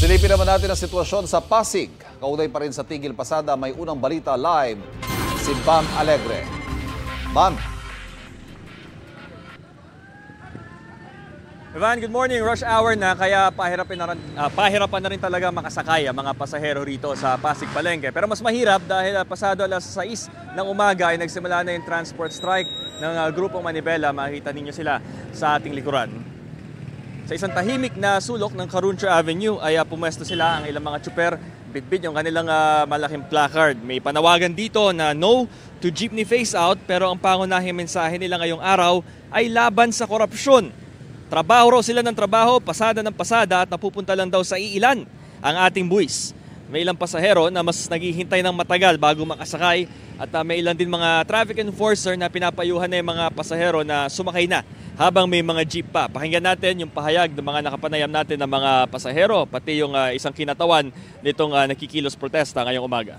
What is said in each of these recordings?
Silipin naman natin ang sitwasyon sa Pasig. Kaugnay pa rin sa Tigil Pasada, may unang balita live si Bam Alegre. Bam. Ivan, good morning. Rush hour na kaya pahirapan na rin talaga makasakay ang mga pasahero rito sa Pasig Palengke. Pero mas mahirap dahil pasado alas 6 ng umaga ay nagsimula na yung transport strike ng grupong Manibela. Makikita ninyo sila sa ating likuran. Sa isang tahimik na sulok ng Caruncho Avenue ay pumwesto sila ang ilang mga tsuper. Bitbit yung kanilang malaking placard. May panawagan dito na no to jeepney phase out, pero ang pangunahing mensahe nila ngayong araw ay laban sa korupsyon. Trabaho raw sila ng trabaho, pasada ng pasada at napupunta lang daw sa iilan ang ating buwis. May ilang pasahero na mas naghihintay ng matagal bago makasakay at may ilan din mga traffic enforcer na pinapayuhan na yung mga pasahero na sumakay na habang may mga jeep pa. Pakinggan natin yung pahayag ng mga nakapanayam natin ng mga pasahero, pati yung isang kinatawan nitong nakikilos protesta ngayong umaga.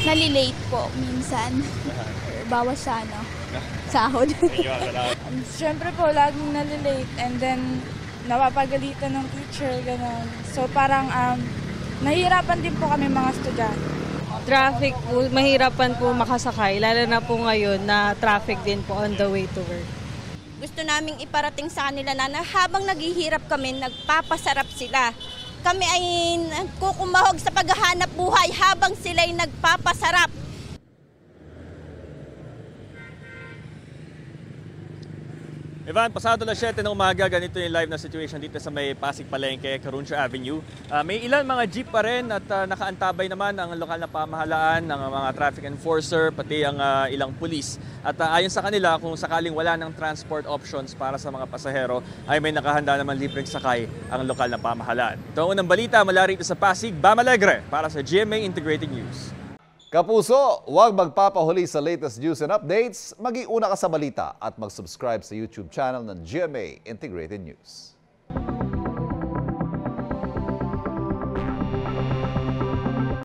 Nalilate po minsan. Bawas sa sahod. Siyempre po, laging nalilate and then napapagalitan ng teacher, gano'n. So parang nahihirapan din po kami mga estudyante. Traffic po, mahirapan po makasakay, lalo na po ngayon na traffic din po on the way to work. Gusto naming iparating sa kanila na habang naghihirap kami, nagpapasarap sila. Kami ay kukumahog sa paghahanap buhay habang sila'y nagpapasarap. Ivan, pasado alas 7 ng umaga, ganito yung live na situation dito sa may Pasig Palengke, Caruncho Avenue. May ilan mga jeep pa rin at nakaantabay naman ang lokal na pamahalaan, ng mga traffic enforcer, pati ang ilang pulis. At ayon sa kanila, kung sakaling wala ng transport options para sa mga pasahero, ay may nakahanda naman libreng sakay ang lokal na pamahalaan. Ito ang unang balita mula rito sa Pasig, Bam Alegre para sa GMA Integrated News. Kapuso, huwag magpapahuli sa latest news and updates. Mag-iuna ka sa balita at mag-subscribe sa YouTube channel ng GMA Integrated News.